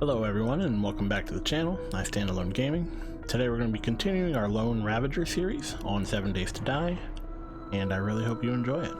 Hello everyone and welcome back to the channel, I Stand Alone Gaming. Today we're going to be continuing our Lone Ravager series on 7 Days to Die, and I really hope you enjoy it.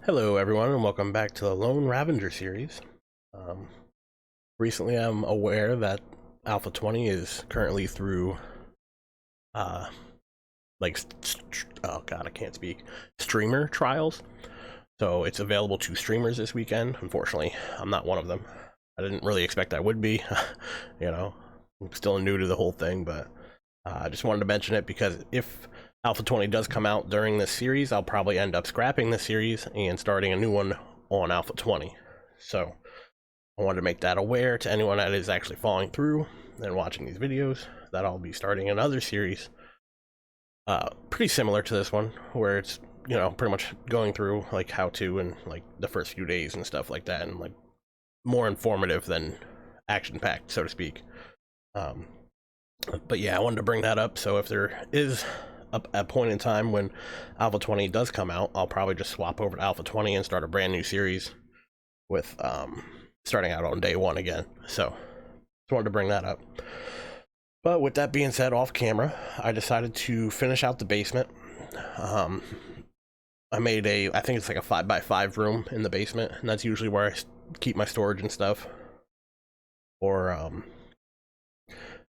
Hello everyone and welcome back to the Lone Ravager series. Recently I'm aware that Alpha 20 is currently through oh god, I can't speak, streamer trials. So it's available to streamers this weekend. Unfortunately, I'm not one of them. I didn't really expect I would be. You know, I'm still new to the whole thing, but I just wanted to mention it because if Alpha 20 does come out during this series, I'll probably end up scrapping this series and starting a new one on Alpha 20. So I wanted to make that aware to anyone that is actually following through and watching these videos that I'll be starting another series pretty similar to this one, where it's, you know, pretty much going through like how to and like the first few days and stuff like that, and like more informative than action packed, so to speak. But yeah, I wanted to bring that up, so if there is a point in time when Alpha 20 does come out, I'll probably just swap over to Alpha 20 and start a brand new series with starting out on day one again. So just wanted to bring that up. But with that being said, off camera, I decided to finish out the basement. I made I think it's like a 5x5 room in the basement, and that's usually where I keep my storage and stuff. Or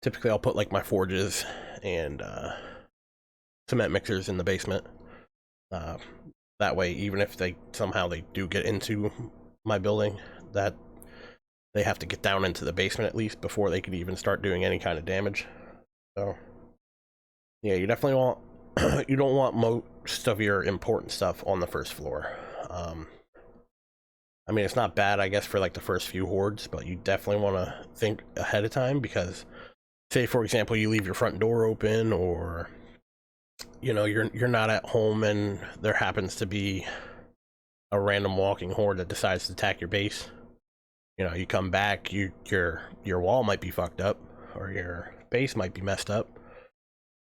typically I'll put like my forges and cement mixers in the basement. That way, even if they do get into my building, that they have to get down into the basement at least before they can even start doing any kind of damage. So yeah, you definitely want you don't want most of your important stuff on the first floor. I mean, it's not bad, I guess, for like the first few hordes, but you definitely want to think ahead of time, because say for example you leave your front door open, or you know, you're not at home and there happens to be a random walking horde that decides to attack your base. You know, you come back, your wall might be fucked up or your base might be messed up,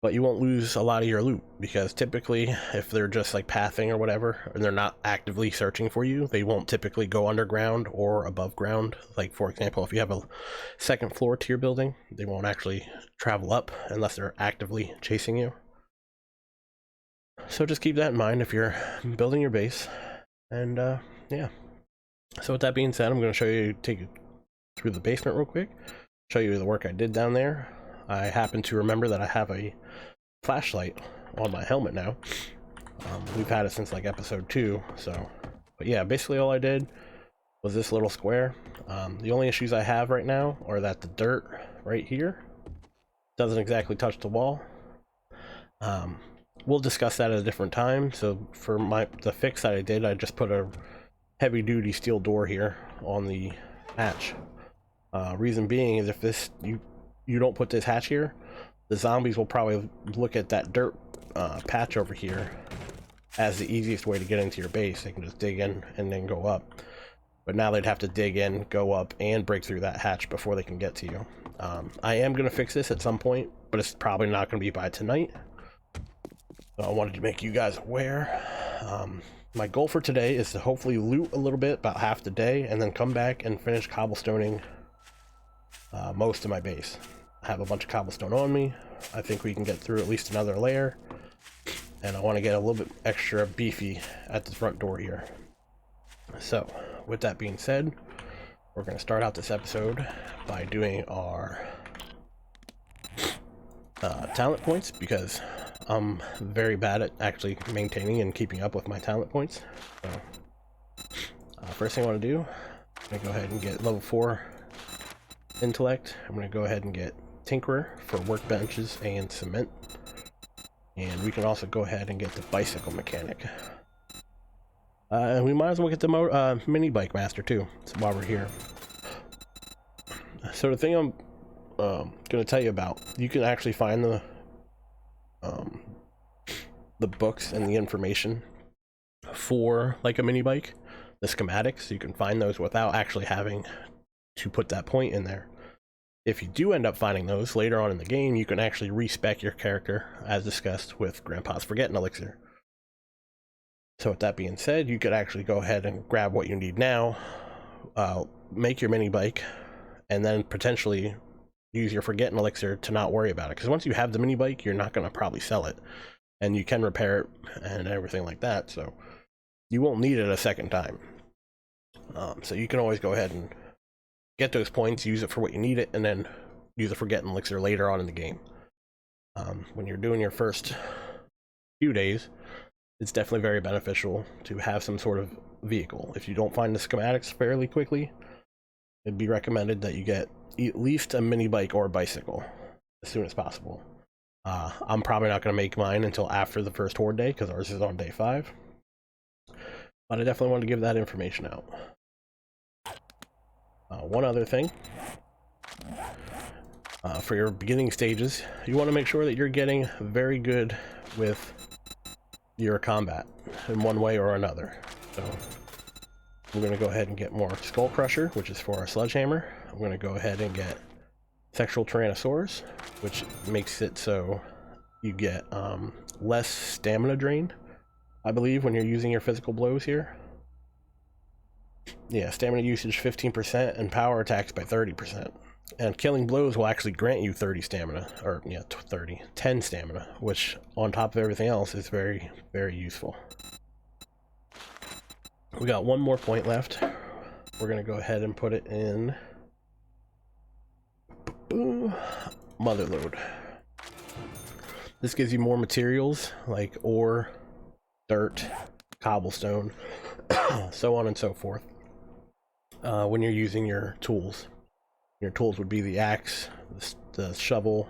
but you won't lose a lot of your loot, because typically if they're just like pathing or whatever and they're not actively searching for you, they won't typically go underground or above ground. Like for example, if you have a second floor to your building, they won't actually travel up unless they're actively chasing you. So just keep that in mind if you're building your base. And yeah, so with that being said, I'm going to take you through the basement real quick, show you the work I did down there. I happen to remember that I have a flashlight on my helmet now. We've had it since like episode 2. So, but yeah, basically all I did was this little square. The only issues I have right now are that the dirt right here doesn't exactly touch the wall. We'll discuss that at a different time. So for the fix that I did, I just put a heavy duty steel door here on the hatch. Reason being is if you don't put this hatch here, the zombies will probably look at that dirt patch over here as the easiest way to get into your base. They can just dig in and then go up. But now they'd have to dig in, go up, and break through that hatch before they can get to you. I am going to fix this at some point, but it's probably not going to be by tonight. I wanted to make you guys aware. My goal for today is to hopefully loot a little bit, about half the day, and then come back and finish cobblestoning most of my base. I have a bunch of cobblestone on me. I think we can get through at least another layer, and I want to get a little bit extra beefy at the front door here. So with that being said, we're going to start out this episode by doing our talent points, because I'm very bad at actually maintaining and keeping up with my talent points. So first thing I want to do I'm gonna go ahead and get level 4 intellect. I'm gonna go ahead and get tinkerer for workbenches and cement. And we can also go ahead and get the bicycle mechanic. And we might as well get the mini bike master too, so while we're here. So the thing I'm going to tell you about, you can actually find the books and the information for like a mini bike, the schematics, so you can find those without actually having to put that point in there. If you do end up finding those later on in the game, you can actually respec your character as discussed with Grandpa's Forgetting Elixir. So with that being said, you could actually go ahead and grab what you need now, make your mini bike, and then potentially use your Forgetting Elixir to not worry about it. Because once you have the mini bike, you're not going to probably sell it, and you can repair it and everything like that, so you won't need it a second time. So you can always go ahead and get those points, use it for what you need it, and then use the Forgetting Elixir later on in the game. When you're doing your first few days, it's definitely very beneficial to have some sort of vehicle. If you don't find the schematics fairly quickly, it'd be recommended that you get at least a mini bike or a bicycle as soon as possible. I'm probably not going to make mine until after the first Horde day, because ours is on day 5. But I definitely want to give that information out. One other thing. For your beginning stages, you want to make sure that you're getting very good with your combat in one way or another. So I'm going to go ahead and get more Skull Crusher, which is for our Sledgehammer. I'm going to go ahead and get Sexual Tyrannosaurus, which makes it so you get less stamina drain, I believe, when you're using your physical blows here. Yeah, stamina usage 15% and power attacks by 30%. And killing blows will actually grant you 30 stamina, or yeah, 10 stamina, which on top of everything else is very, very useful. We got one more point left. We're going to go ahead and put it in Motherlode. This gives you more materials like ore, dirt, cobblestone, so on and so forth. When you're using your tools. Your tools would be the axe, the shovel,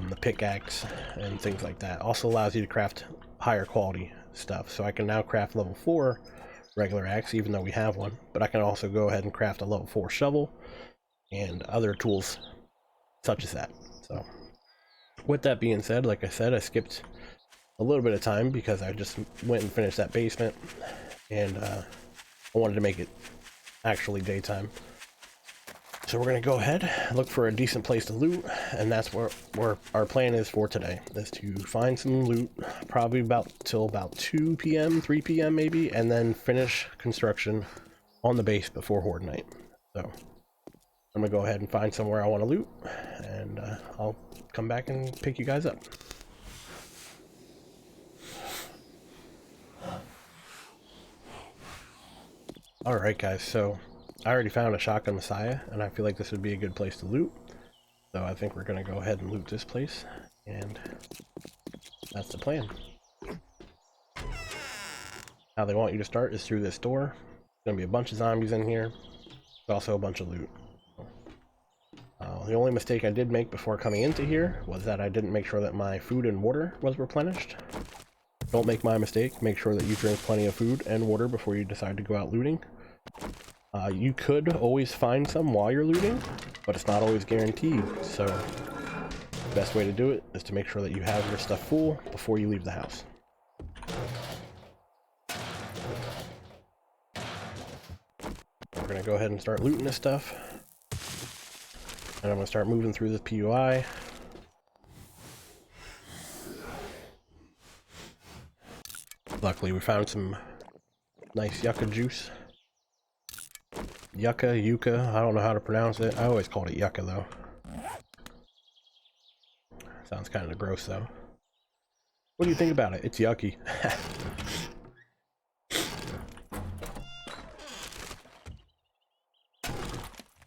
the pickaxe, and things like that. Also allows you to craft higher quality stuff. So I can now craft level 4 regular axe, even though we have one. But I can also go ahead and craft a level 4 shovel and other tools such as that. So with that being said, like I said, I skipped a little bit of time because I just went and finished that basement, and I wanted to make it actually daytime. So we're going to go ahead, look for a decent place to loot, and that's where our plan is for today, is to find some loot, probably till about 2 p.m., 3 p.m. maybe, and then finish construction on the base before Horde night. So I'm going to go ahead and find somewhere I want to loot, and I'll come back and pick you guys up. Alright guys, so I already found a Shotgun Messiah, and I feel like this would be a good place to loot. So I think we're going to go ahead and loot this place, and that's the plan. How they want you to start is through this door. There's going to be a bunch of zombies in here. There's also a bunch of loot. The only mistake I did make before coming into here was that I didn't make sure that my food and water was replenished. Don't make my mistake. Make sure that you drink plenty of food and water before you decide to go out looting. You could always find some while you're looting, but it's not always guaranteed, so the best way to do it is to make sure that you have your stuff full before you leave the house. We're going to go ahead and start looting this stuff, and I'm going to start moving through this PUI. Luckily we found some nice yucca juice. Yucca, I don't know how to pronounce it. I always called it yucca though. Sounds kind of gross though. What do you think about it? It's yucky.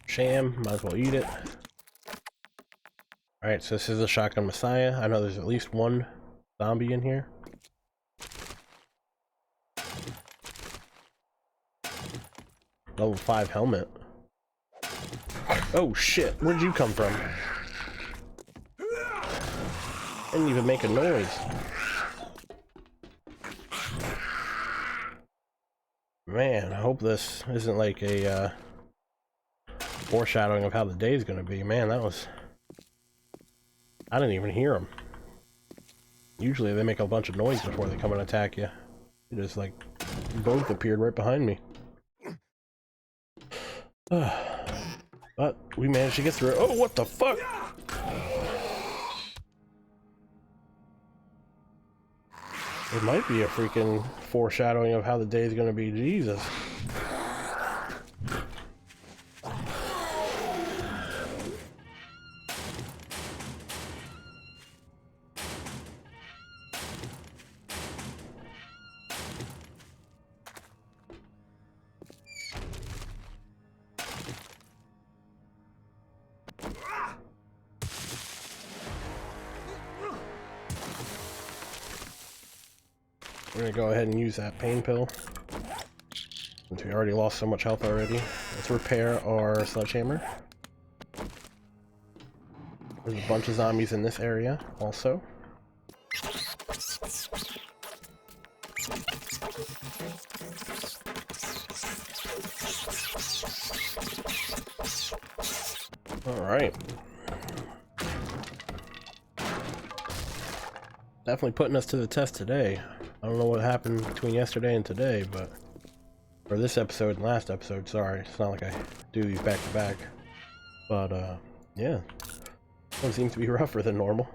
Sham, might as well eat it. Alright, so this is a Shotgun Messiah. I know there's at least one zombie in here. Level 5 helmet. Oh shit, where'd you come from? Didn't even make a noise. Man, I hope this isn't like a foreshadowing of how the day's gonna be. Man, that was... I didn't even hear them. Usually they make a bunch of noise before they come and attack you. It just like both appeared right behind me. But we managed to get through it. Oh, what the fuck? It might be a freaking foreshadowing of how the day is going to be. Jesus. We're gonna go ahead and use that pain pill since we already lost so much health already. Let's repair our sledgehammer. There's a bunch of zombies in this area also. Alright. Definitely putting us to the test today. I don't know what happened between yesterday and today, but... or this episode and last episode, sorry. It's not like I do these back to back. But, yeah. One seems to be rougher than normal.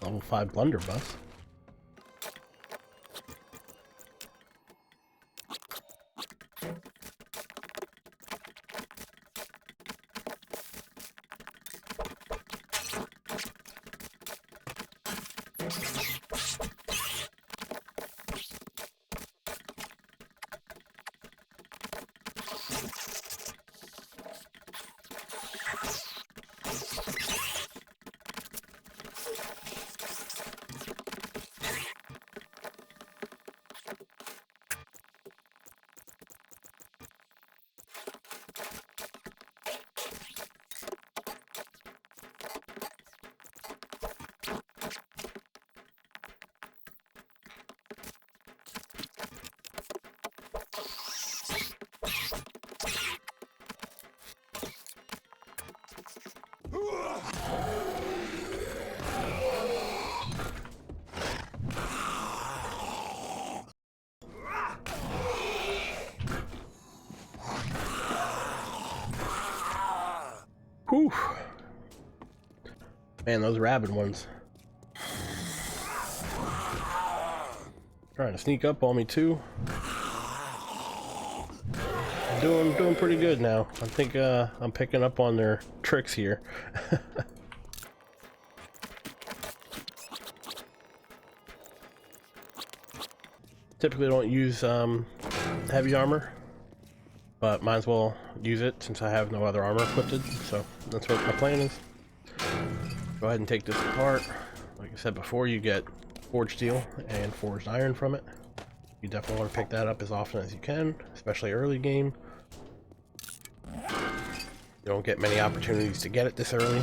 Level 5 blunderbuss. Whew. Man, those rabid ones. Trying to sneak up on me too. Doing pretty good now. I think I'm picking up on their tricks here. Typically don't use heavy armor, but might as well use it since I have no other armor equipped, so that's what my plan is. Go ahead and take this apart. Like I said before, you get forged steel and forged iron from it. You definitely want to pick that up as often as you can, especially early game. You don't get many opportunities to get it this early.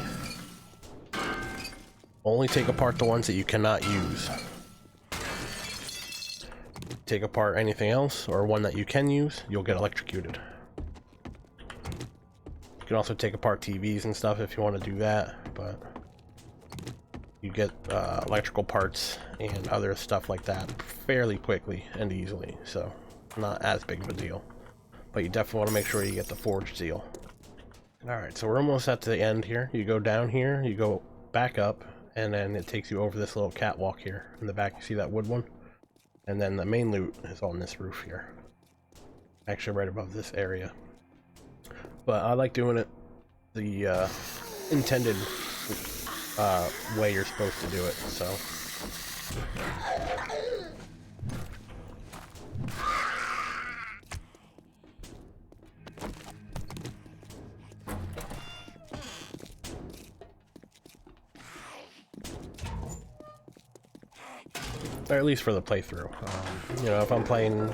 Only take apart the ones that you cannot use. Take apart anything else, or one that you can use, you'll get electrocuted. You can also take apart TVs and stuff if you want to do that, but you get electrical parts and other stuff like that fairly quickly and easily, so not as big of a deal. But you definitely want to make sure you get the forged steel. Alright, so we're almost at the end here. You go down here, you go back up, and then it takes you over this little catwalk here. In the back, you see that wood one? And then the main loot is on this roof here. Actually right above this area. But I like doing it the intended way you're supposed to do it, so. Or at least for the playthrough. You know, if I'm playing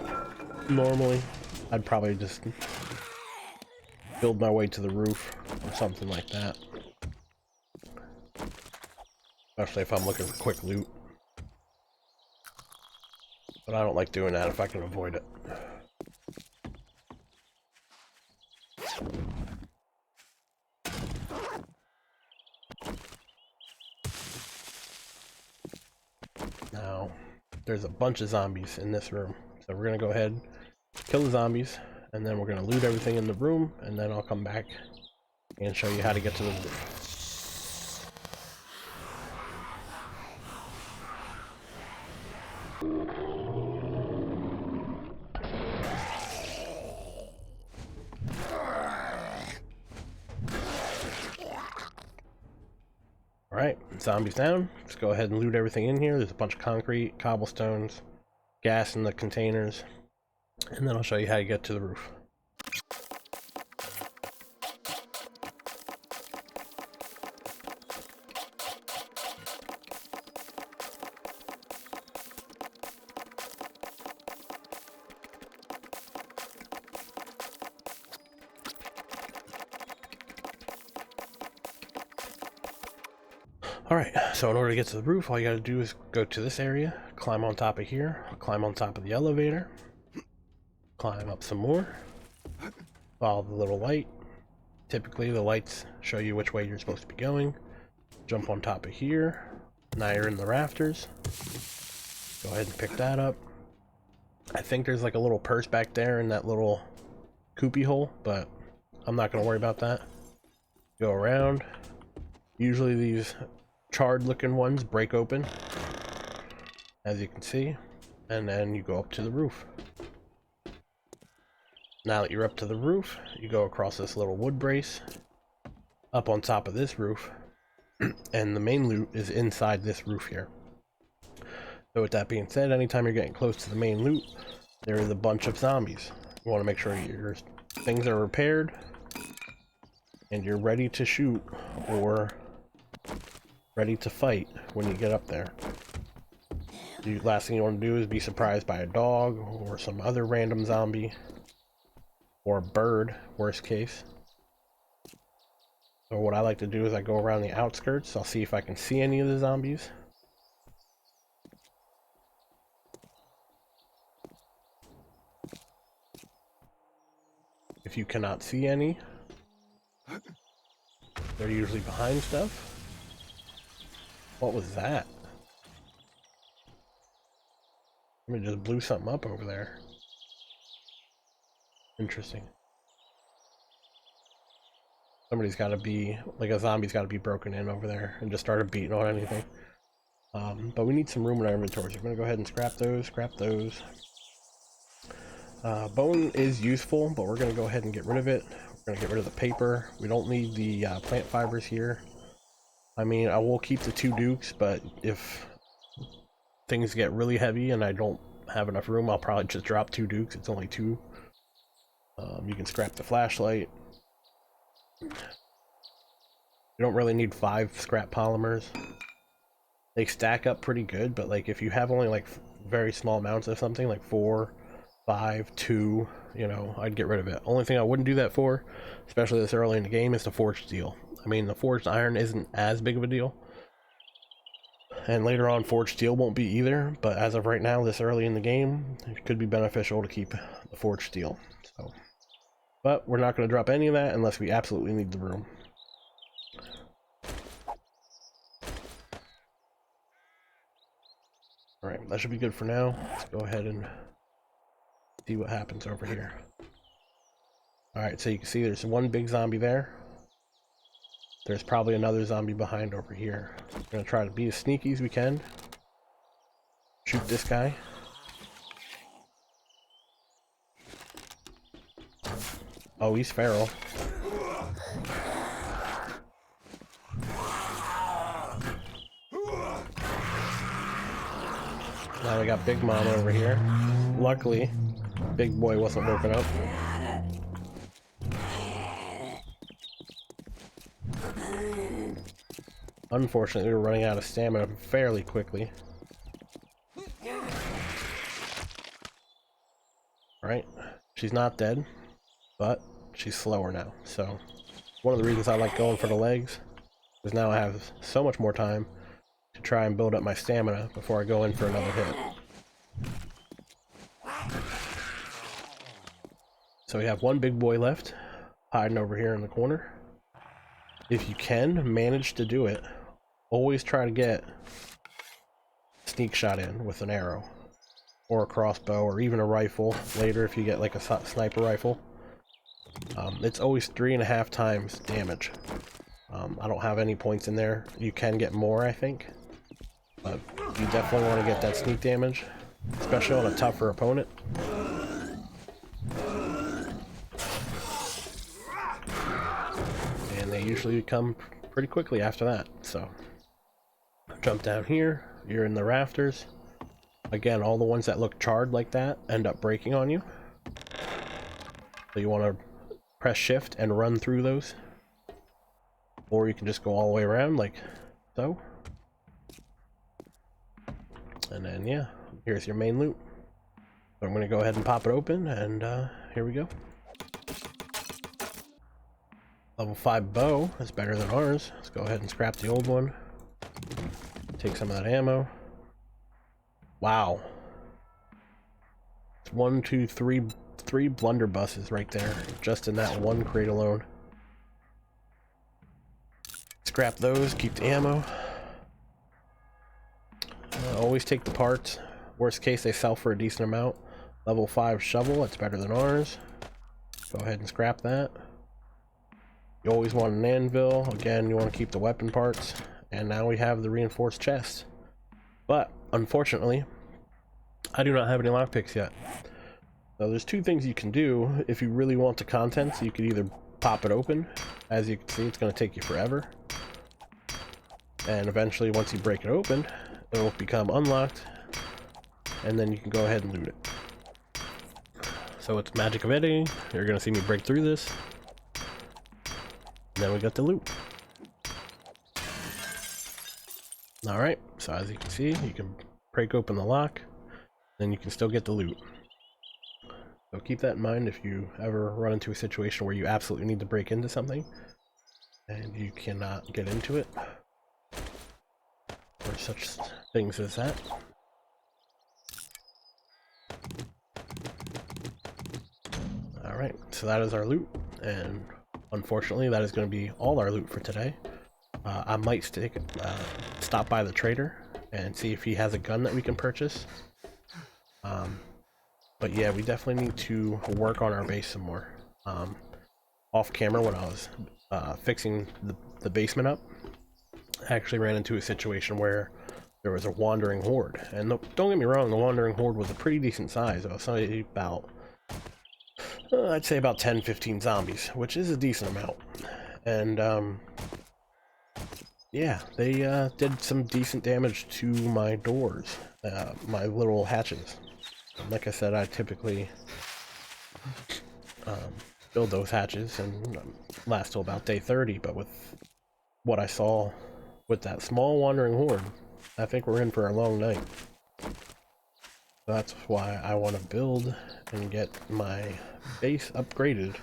normally, I'd probably just build my way to the roof or something like that. Especially if I'm looking for quick loot. But I don't like doing that if I can avoid it. Now, there's a bunch of zombies in this room. So we're gonna go ahead, kill the zombies, and then we're gonna loot everything in the room, and then I'll come back and show you how to get to the roof. Alright, zombies down. Let's go ahead and loot everything in here. There's a bunch of concrete, cobblestones, gas in the containers, and then I'll show you how to get to the roof. Alright, so in order to get to the roof, all you gotta do is go to this area, climb on top of here, climb on top of the elevator, climb up some more, follow the little light. Typically the lights show you which way you're supposed to be going. Jump on top of here. Now you're in the rafters. Go ahead and pick that up. I think there's like a little purse back there in that little coopy hole, but I'm not gonna worry about that. Go around. Usually these charred looking ones break open, as you can see, and then you go up to the roof. Now that you're up to the roof, you go across this little wood brace up on top of this roof, and the main loot is inside this roof here. So with that being said, anytime you're getting close to the main loot, there is a bunch of zombies. You want to make sure your things are repaired and you're ready to shoot or ready to fight when you get up there. The last thing you want to do is be surprised by a dog or some other random zombie, or a bird, worst case. So what I like to do is I go around the outskirts. I'll see if I can see any of the zombies. If you cannot see any, they're usually behind stuff. What was that? Somebody just blew something up over there. Interesting. Somebody's got to be, like a zombie's got to be broken in over there and just started beating on anything. But we need some room in our inventories. We're going to go ahead and scrap those. Bone is useful, but we're going to go ahead and get rid of it. We're going to get rid of the paper. We don't need the plant fibers here. I mean, I will keep the 2 dukes, but if things get really heavy and I don't have enough room, I'll probably just drop 2 dukes. It's only 2. You can scrap the flashlight. You don't really need 5 scrap polymers. They stack up pretty good, but like if you have only like very small amounts of something, like 4, 5, 2, you know, I'd get rid of it. Only thing I wouldn't do that for, especially this early in the game, is the forged steel. I mean, the forged iron isn't as big of a deal, and later on forged steel won't be either, but as of right now, this early in the game, it could be beneficial to keep the forged steel. So, but we're not going to drop any of that unless we absolutely need the room. Alright, that should be good for now. Let's go ahead and see what happens over here. Alright, so you can see there's one big zombie there. There's probably another zombie behind over here. We're going to try to be as sneaky as we can. Shoot this guy. Oh, he's feral. Now we got Big Mama over here. Luckily, Big Boy wasn't woken up. Unfortunately, we were running out of stamina fairly quickly. right? She's not dead, but she's slower now. So one of the reasons I like going for the legs is now I have so much more time to try and build up my stamina before I go in for another hit. So we have one big boy left, hiding over here in the corner. If you can manage to do it, always try to get sneak shot in with an arrow or a crossbow or even a rifle later if you get like a sniper rifle. It's always 3.5 times damage. I don't have any points in there. You can get more, I think, but you definitely want to get that sneak damage, especially on a tougher opponent. And they usually come pretty quickly after that. So jump down here, you're in the rafters. Again, all the ones that look charred like that end up breaking on you. So you want to press shift and run through those. Or you can just go all the way around like so. And then yeah, here's your main loot. So I'm going to go ahead and pop it open, and here we go. Level 5 bow is better than ours. Let's go ahead and scrap the old one. Take some of that ammo. Wow. It's 1, 2, 3 blunderbusses right there, just in that one crate alone. Scrap those, keep the ammo. Always take the parts. Worst case, they sell for a decent amount. Level 5 shovel, it's better than ours. Go ahead and scrap that. You always want an anvil. Again, you want to keep the weapon parts. And now we have the reinforced chest. But, unfortunately, I do not have any lockpicks yet. So there's two things you can do if you really want the contents. You could either pop it open. As you can see, it's going to take you forever. And eventually, once you break it open, it will become unlocked. And then you can go ahead and loot it. So it's magic of editing. You're going to see me break through this. And then we got the loot. Alright, so as you can see, you can break open the lock. Then you can still get the loot. So keep that in mind if you ever run into a situation where you absolutely need to break into something and you cannot get into it, or such things as that. Alright, so that is our loot, and unfortunately that is going to be all our loot for today. I might stop by the trader and see if he has a gun that we can purchase. But yeah, we definitely need to work on our base some more. Off camera, when I was fixing the basement up, I actually ran into a situation where there was a wandering horde. And don't get me wrong, the wandering horde was a pretty decent size. It was about, I'd say about 10-15 zombies, which is a decent amount. And yeah, they did some decent damage to my doors, my little hatches. Like I said, I typically build those hatches and last till about day 30, but with what I saw with that small wandering horde, I think we're in for a long night. That's why I want to build and get my base upgraded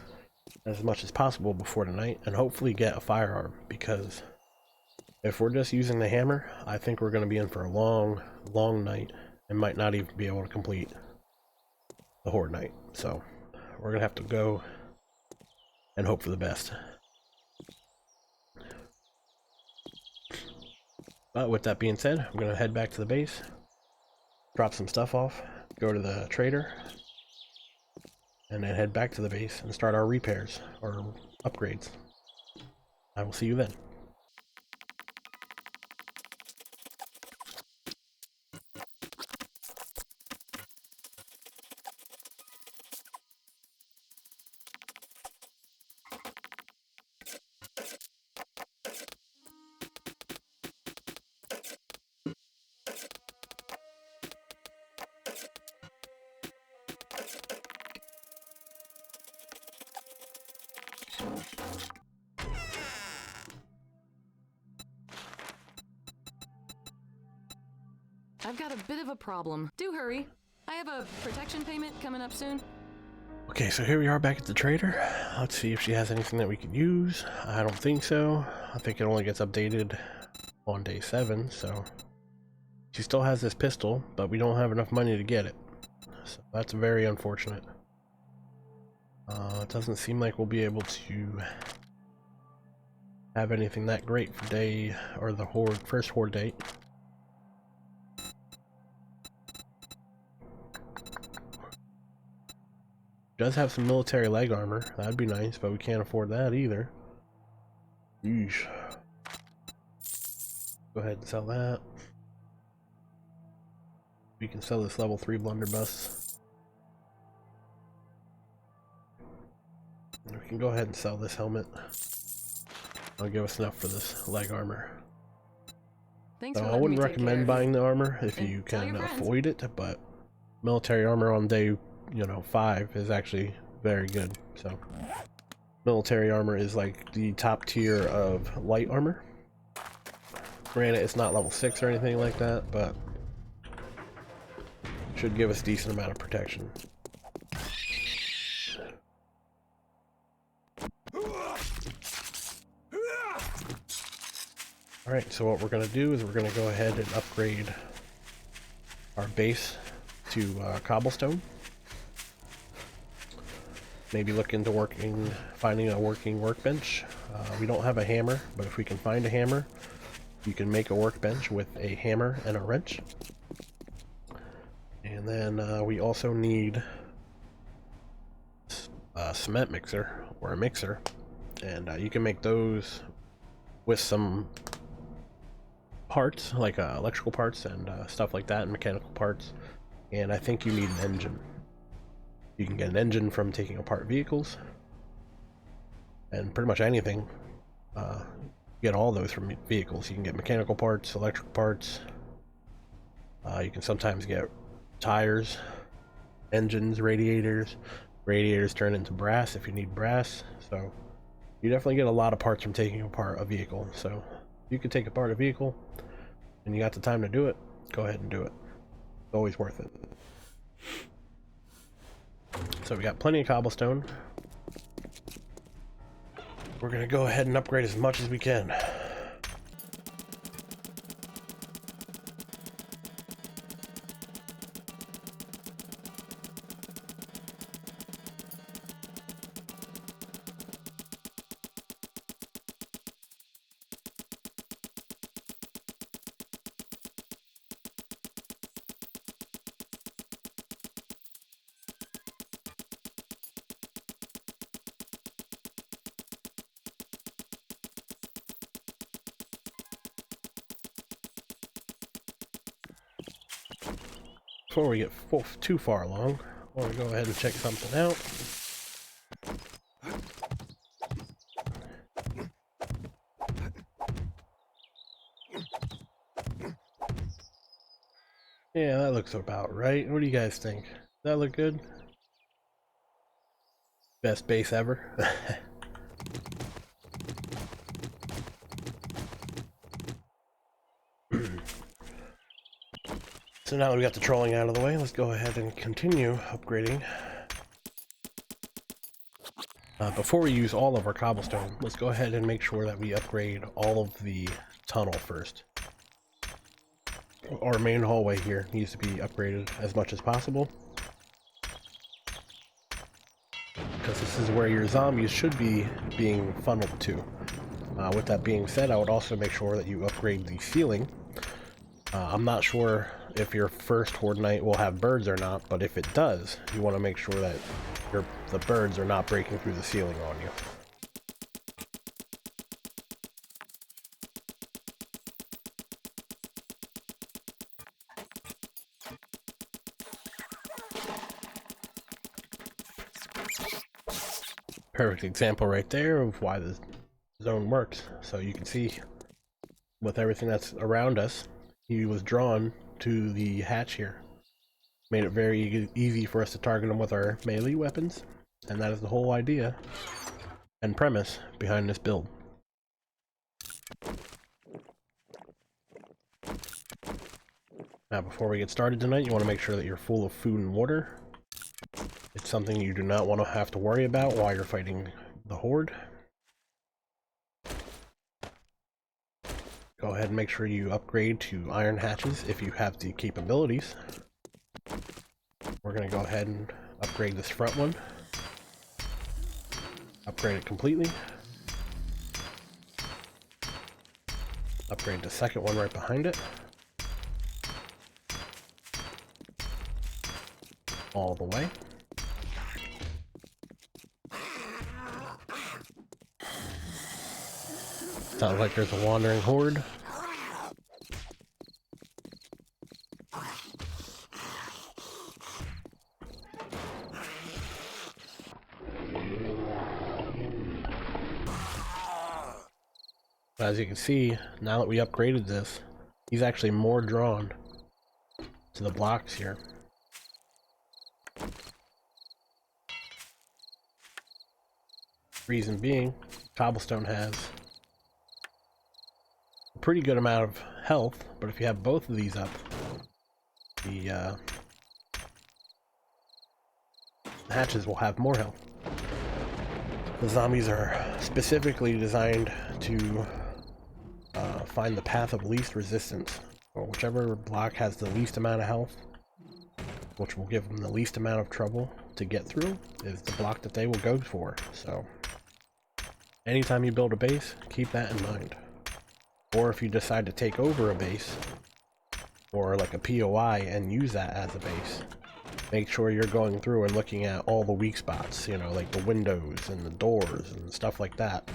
as much as possible before tonight, and hopefully get a firearm, because if we're just using the hammer, I think we're going to be in for a long night and might not even be able to complete the horde night. So we're gonna have to go and hope for the best. But with that being said, I'm gonna head back to the base, drop some stuff off, go to the trader, and then head back to the base and start our repairs or upgrades. I will see you then. I've got a bit of a problem. Do hurry. I have a protection payment coming up soon. Okay, so here we are back at the trader. Let's see if she has anything that we could use. I don't think so. I think it only gets updated on day 7, so she still has this pistol, but we don't have enough money to get it. So that's very unfortunate. It doesn't seem like we'll be able to have anything that great for day, or the first Horde date. Does have some military leg armor, that'd be nice, but we can't afford that either. Yeesh. Go ahead and sell that. We can sell this level 3 blunderbuss. We can go ahead and sell this helmet. That'll give us enough for this leg armor. Thanks So for I wouldn't recommend buying the armor if Okay, you tell can your friends. avoid it, but military armor on day, 5 is actually very good. So military armor is like the top tier of light armor. Granted, it's not level 6 or anything like that, but should give us a decent amount of protection. Alright, so what we're going to do is we're going to go ahead and upgrade our base to Cobblestone. Maybe look into finding a working workbench. We don't have a hammer, but if we can find a hammer, you can make a workbench with a hammer and a wrench. And then we also need a cement mixer or a mixer, and you can make those with some parts like electrical parts and stuff like that, and mechanical parts. And I think you need an engine. You can get an engine from taking apart vehicles and pretty much anything. Get all those from vehicles. You can get mechanical parts, electric parts. You can sometimes get tires, engines, radiators. Radiators turn into brass if you need brass. So you definitely get a lot of parts from taking apart a vehicle. So if you can take apart a vehicle and you got the time to do it, go ahead and do it. It's always worth it. So we got plenty of cobblestone. We're gonna go ahead and upgrade as much as we can. Before we get too far along, I want to go ahead and check something out. Yeah, that looks about right. What do you guys think? Does that look good? Best base ever. So now that we got the trolling out of the way, let's go ahead and continue upgrading. Before we use all of our cobblestone, let's go ahead and make sure that we upgrade all of the tunnel first. Our main hallway here needs to be upgraded as much as possible, because this is where your zombies should be being funneled to. With that being said, I would also make sure that you upgrade the ceiling. I'm not sure if your first Horde night will have birds or not, but if it does, you want to make sure that the birds are not breaking through the ceiling on you. Perfect example right there of why the zone works. So you can see with everything that's around us, he was drawn to the hatch here. Made it very easy for us to target him with our melee weapons, and that is the whole idea and premise behind this build. Now before we get started tonight, you want to make sure that you're full of food and water. It's something you do not want to have to worry about while you're fighting the Horde. Go ahead and make sure you upgrade to iron hatches if you have the capabilities. We're going to go ahead and upgrade this front one. Upgrade it completely. Upgrade the second one right behind it. All the way. Sounds like there's a wandering horde. As you can see, now that we upgraded this, he's actually more drawn to the blocks here. Reason being, Cobblestone has a pretty good amount of health, but if you have both of these up, the hatches will have more health. The zombies are specifically designed to find the path of least resistance, or whichever block has the least amount of health, which will give them the least amount of trouble to get through, is the block that they will go for. So anytime you build a base, keep that in mind. Or if you decide to take over a base, or like a POI, and use that as a base, make sure you're going through and looking at all the weak spots, you know, like the windows and the doors and stuff like that,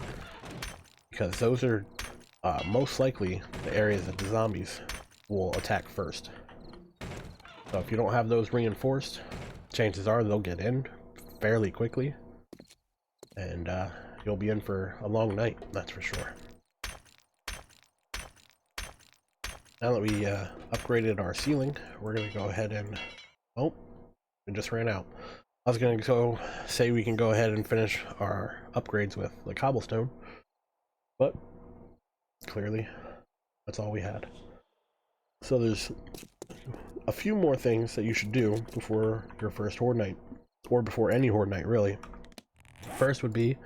because those are most likely the areas that the zombies will attack first. So if you don't have those reinforced, chances are they'll get in fairly quickly, and you'll be in for a long night, that's for sure. Now that we upgraded our ceiling, we're going to go ahead and... Oh, it just ran out. I was going to go say we can go ahead and finish our upgrades with the cobblestone, but clearly that's all we had. So there's a few more things that you should do before your first Horde night, or before any Horde night really. First would be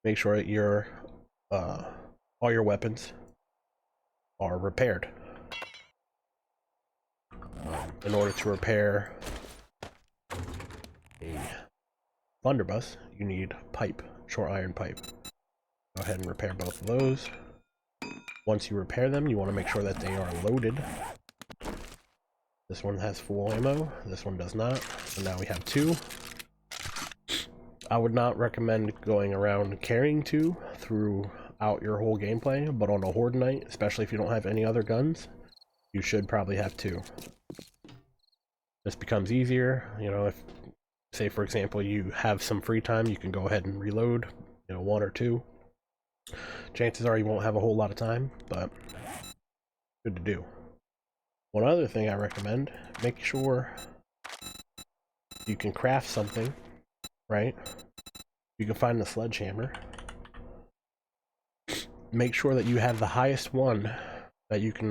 make sure that your all your weapons are repaired. In order to repair a blunderbuss, you need pipe, short iron pipe. Go ahead and repair both of those. Once you repair them, you want to make sure that they are loaded. This one has full ammo, this one does not, so now we have two. I would not recommend going around carrying two throughout your whole gameplay, but on a Horde night, especially if you don't have any other guns, you should probably have two. This becomes easier, you know, if, say for example, you have some free time, you can go ahead and reload, you know, one or two. Chances are you won't have a whole lot of time, but good to do. One other thing I recommend, make sure you can craft something, right? You can find the sledgehammer. Make sure that you have the highest one that you can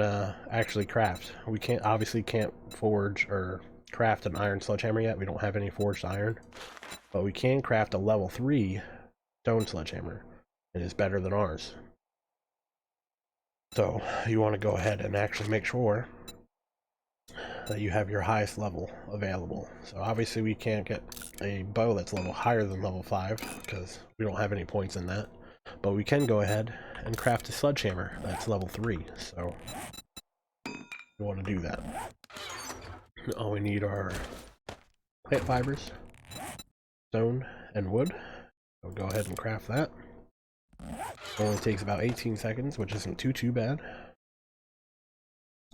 actually craft. We obviously can't forge or craft an iron sledgehammer yet. We don't have any forged iron, but we can craft a level 3 stone sledgehammer. It is better than ours. So you want to go ahead and actually make sure that you have your highest level available. So obviously we can't get a bow that's level higher than level 5 because we don't have any points in that, but we can go ahead and craft a sledgehammer that's level 3. So you want to do that. All we need are plant fibers, stone, and wood. So go ahead and craft that. It only takes about 18 seconds, which isn't too bad.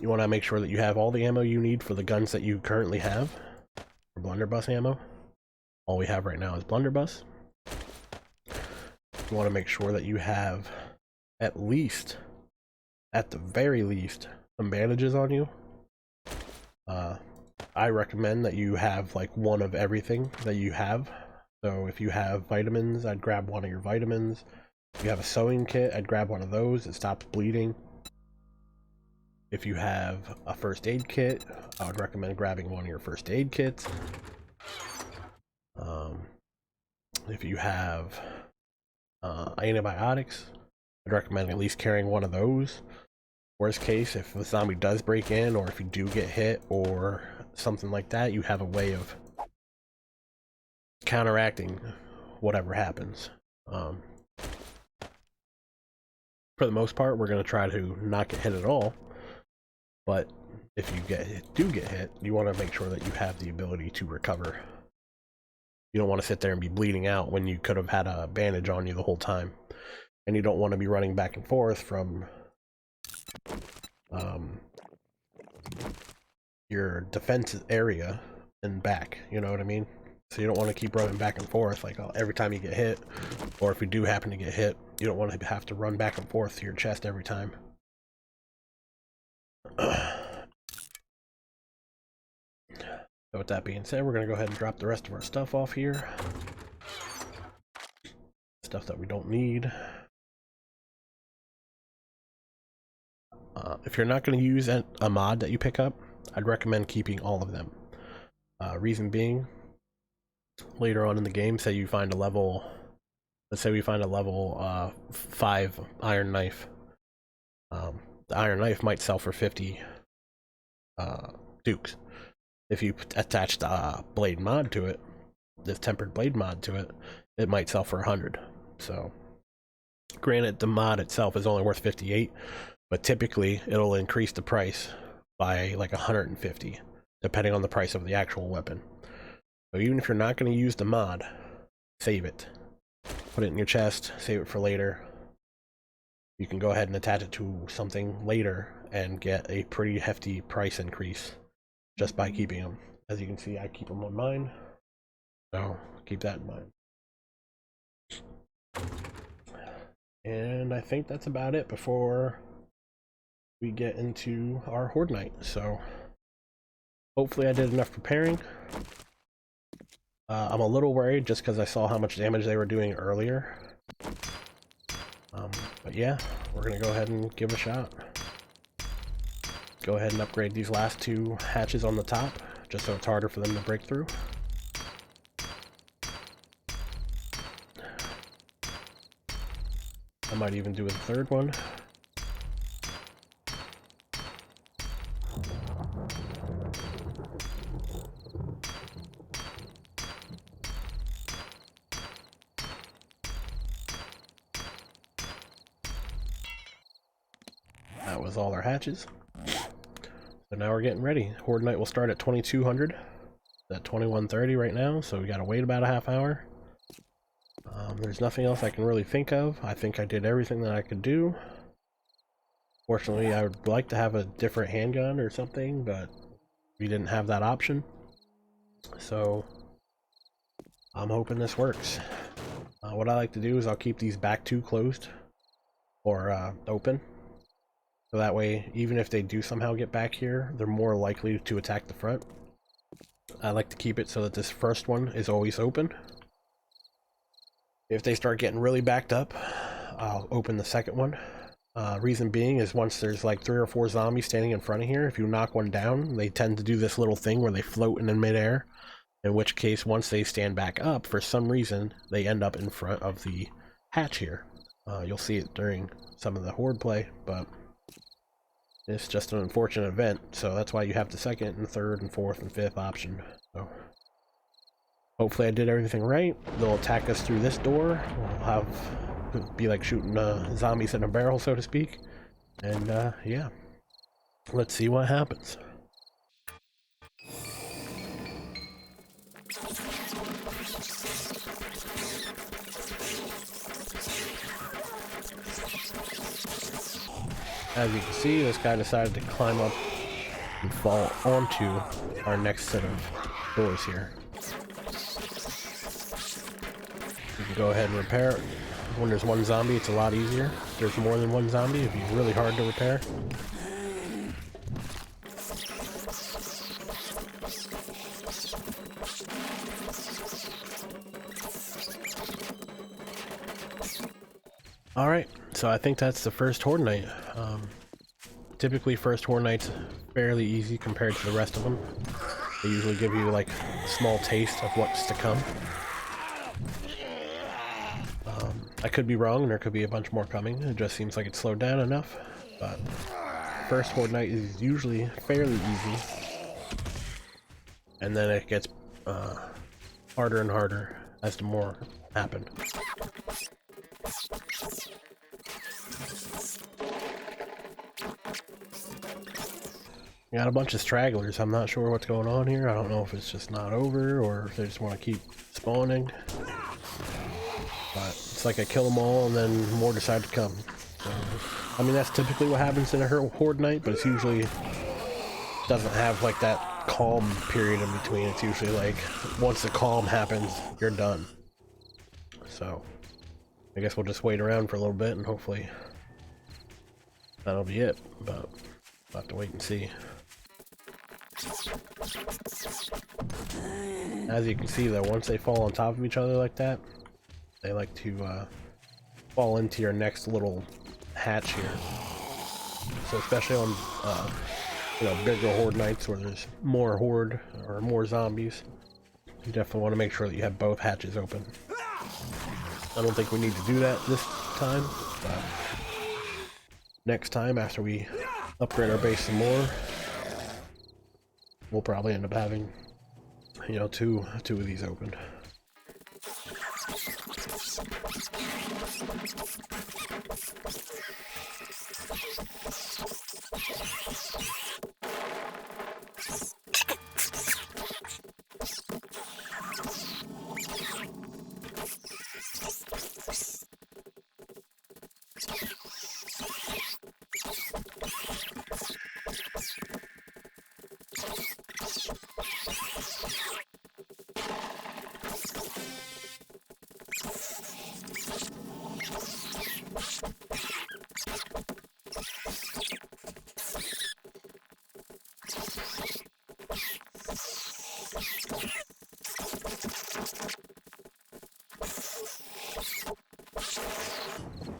You want to make sure that you have all the ammo you need for the guns that you currently have. For blunderbuss ammo, all we have right now is blunderbuss. You want to make sure that you have at the very least, some bandages on you. I recommend that you have like one of everything that you have. So if you have vitamins, I'd grab one of your vitamins. If you have a sewing kit, I'd grab one of those. It stops bleeding. If you have a first aid kit, I would recommend grabbing one of your first aid kits. If you have antibiotics, I'd recommend at least carrying one of those. Worst case, if the zombie does break in, or if you do get hit or something like that, you have a way of counteracting whatever happens. For the most part, we're going to try to not get hit at all, but if you do get hit, you want to make sure that you have the ability to recover. You don't want to sit there and be bleeding out when you could have had a bandage on you the whole time, and you don't want to be running back and forth from your defense area and back, you know what I mean? So you don't want to keep running back and forth like every time you get hit, or if you do happen to get hit, you don't want to have to run back and forth to your chest every time. So with that being said, we're going to go ahead and drop the rest of our stuff off here. Stuff that we don't need. If you're not going to use a mod that you pick up, I'd recommend keeping all of them. Reason being, later on in the game, say you find a level, let's say we find a level 5 iron knife. The iron knife might sell for 50 dukes. If you attach the blade mod to it, the tempered blade mod to it, it might sell for 100. So granted, the mod itself is only worth 58, but typically it'll increase the price by like 150, depending on the price of the actual weapon. So even if you're not going to use the mod, save it. Put it in your chest, save it for later. You can go ahead and attach it to something later and get a pretty hefty price increase just by keeping them. As you can see, I keep them on mine, so keep that in mind. And I think that's about it before we get into our Horde night. So hopefully I did enough preparing. I'm a little worried just because I saw how much damage they were doing earlier. But yeah, we're gonna go ahead and give it a shot. Go ahead and upgrade these last 2 hatches on the top, just so it's harder for them to break through. I might even do a 3rd one. That was all our hatches. So now we're getting ready. Horde night will start at 2200. It's at 2130 right now, so we gotta wait about a half hour. There's nothing else I can really think of. I think I did everything that I could do. Fortunately, I would like to have a different handgun or something, but we didn't have that option. So I'm hoping this works. What I like to do is I'll keep these back 2 closed or open. So that way, even if they do somehow get back here, they're more likely to attack the front. I like to keep it so that this first one is always open. If they start getting really backed up, I'll open the second one. Reason being is once there's like 3 or 4 zombies standing in front of here, if you knock one down, they tend to do this little thing where they float in midair. In which case, once they stand back up, for some reason, they end up in front of the hatch here. You'll see it during some of the Horde play, but it's just an unfortunate event, so that's why you have the 2nd and 3rd and 4th and 5th option. So hopefully I did everything right. They'll attack us through this door. It'll be like shooting zombies in a barrel, so to speak. And yeah, let's see what happens. As you can see, this guy decided to climb up and fall onto our next set of doors here. You can go ahead and repair it. When there's one zombie, it's a lot easier. If there's more than one zombie, it'd be really hard to repair. Alright, so I think that's the first Horde night. Typically first Horde night's fairly easy compared to the rest of them. They usually give you like a small taste of what's to come. I could be wrong, and there could be a bunch more coming. It just seems like it's slowed down enough. But first Horde Night is usually fairly easy, and then it gets harder and harder as the more happen. Got a bunch of stragglers. I'm not sure what's going on here. I don't know if it's just not over or if they just want to keep spawning. But it's like I kill them all and then more decide to come. So, I mean, that's typically what happens in a Horde Night, but it's usually doesn't have like that calm period in between. It's usually like once the calm happens, you're done. So I guess we'll just wait around for a little bit and hopefully that'll be it. But we'll have to wait and see. As you can see though, once they fall on top of each other like that, they like to fall into your next little hatch here. So especially on you know, bigger Horde nights where there's more Horde or more zombies, you definitely want to make sure that you have both hatches open. I don't think we need to do that this time, but next time after we upgrade our base some more, we'll probably end up having, you know, two of these open.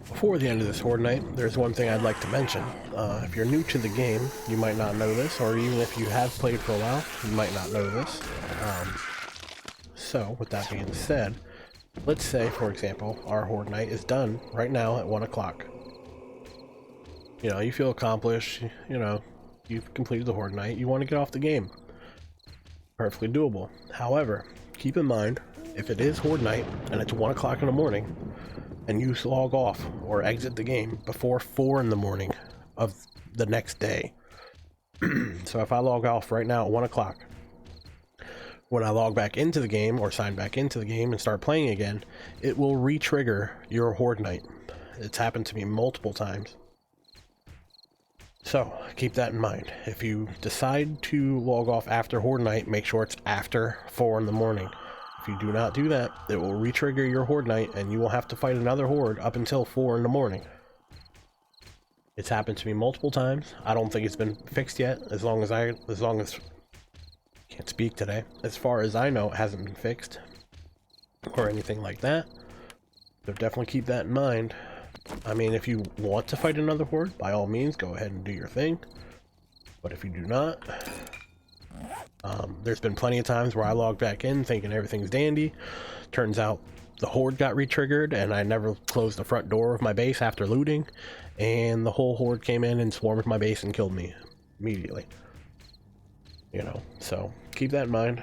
Before the end of this Horde Night, there's one thing I'd like to mention. If you're new to the game, you might not know this, or even if you have played for a while, you might not know this. So, with that being said, let's say, for example, our Horde Night is done right now at 1 o'clock. You know, you feel accomplished, you know, you've completed the Horde Night, you want to get off the game. Perfectly doable. However, keep in mind, if it is Horde Night and it's 1 o'clock in the morning, and you log off or exit the game before 4 in the morning of the next day. So if I log off right now at 1 o'clock, when I log back into the game or sign back into the game and start playing again, it will re-trigger your Horde Night. It's happened to me multiple times. So keep that in mind. If you decide to log off after Horde Night, make sure it's after 4 in the morning. If you do not do that, it will re-trigger your Horde Night and you will have to fight another Horde up until 4 in the morning. It's happened to me multiple times. I don't think it's been fixed yet, as long as can't speak today. As far as I know, it hasn't been fixed or anything like that. So definitely keep that in mind. I mean, if you want to fight another Horde, by all means, go ahead and do your thing. But if you do not, there's been plenty of times where I logged back in thinking everything's dandy. Turns out the Horde got re-triggered and I never closed the front door of my base after looting, and the whole Horde came in and swarmed my base and killed me immediately. You know, so keep that in mind.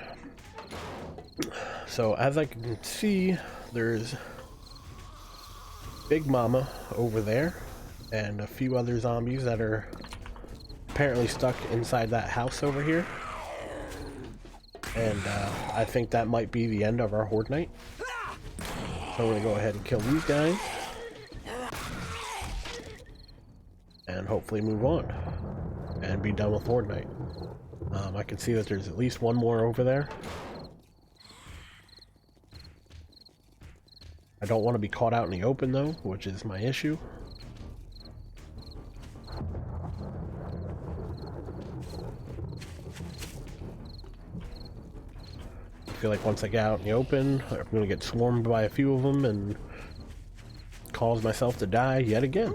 So as I can see, there's Big Mama over there and a few other zombies that are apparently stuck inside that house over here. And I think that might be the end of our Horde Night. So we're going to go ahead and kill these guys. And hopefully move on. And be done with Horde Night. I can see that there's at least one more over there. I don't want to be caught out in the open though, which is my issue. I feel like once I get out in the open, I'm going to get swarmed by a few of them and cause myself to die yet again.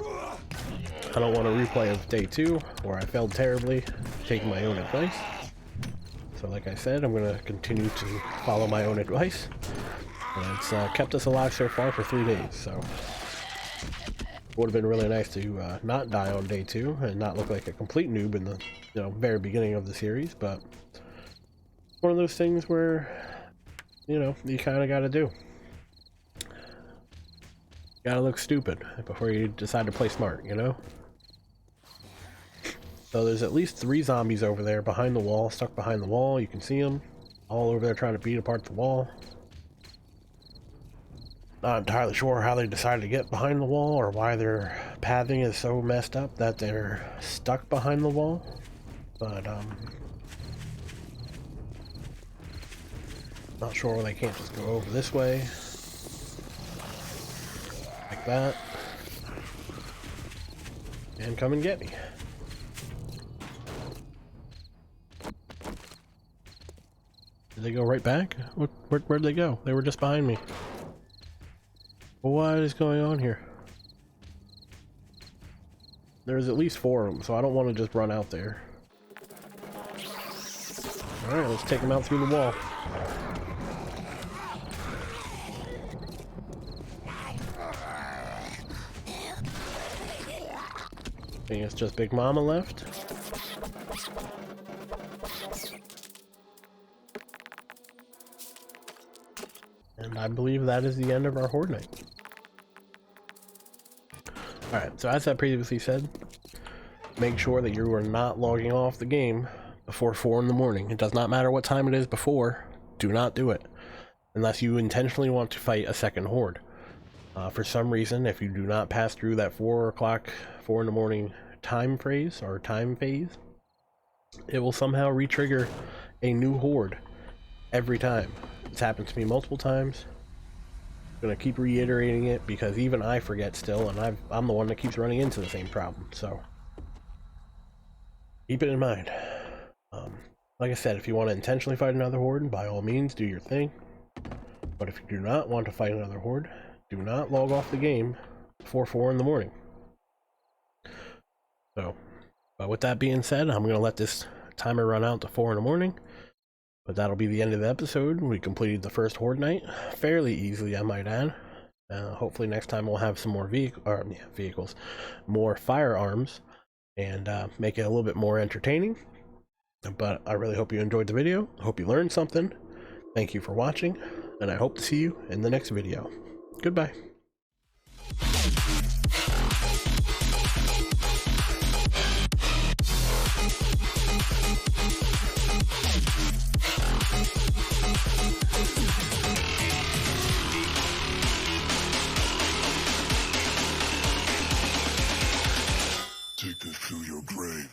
I don't want a replay of day 2 where I failed terribly, taking my own advice. So like I said, I'm going to continue to follow my own advice. And it's kept us alive so far for 3 days, so Would have been really nice to not die on day 2 and not look like a complete noob in the very beginning of the series, but one of those things where you kind of got to do. Gotta look stupid before you decide to play smart, So there's at least 3 zombies over there behind the wall, stuck behind the wall. You can see them all over there trying to beat apart the wall. Not entirely sure how they decided to get behind the wall or why their pathing is so messed up that they're stuck behind the wall. But, not sure why they can't just go over this way. Like that. And come and get me. Did they go right back? Where'd they go? They were just behind me. What is going on here? There's at least 4 of them, so I don't want to just run out there. Alright, let's take them out through the wall. I think it's just Big Mama left. And I believe that is the end of our Horde night. Alright, so as I previously said, make sure that you are not logging off the game before 4 in the morning. It does not matter what time it is before, do not do it. Unless you intentionally want to fight a second Horde. For some reason, if you do not pass through that 4 in the morning time phase, it will somehow re-trigger a new Horde every time. It's happened to me multiple times. I'm gonna keep reiterating it because even I forget still, and I'm the one that keeps running into the same problem. So keep it in mind. Like I said, if you want to intentionally fight another Horde, by all means, do your thing. But if you do not want to fight another Horde, do not log off the game before 4 in the morning. So, but with that being said, I'm gonna let this timer run out to 4 in the morning. But that'll be the end of the episode. We completed the first Horde night fairly easily, I might add. Hopefully next time we'll have some more vehicles, more firearms, and make it a little bit more entertaining. But I really hope you enjoyed the video. I hope you learned something. Thank you for watching, and I hope to see you in the next video. Goodbye. Take this to your grave.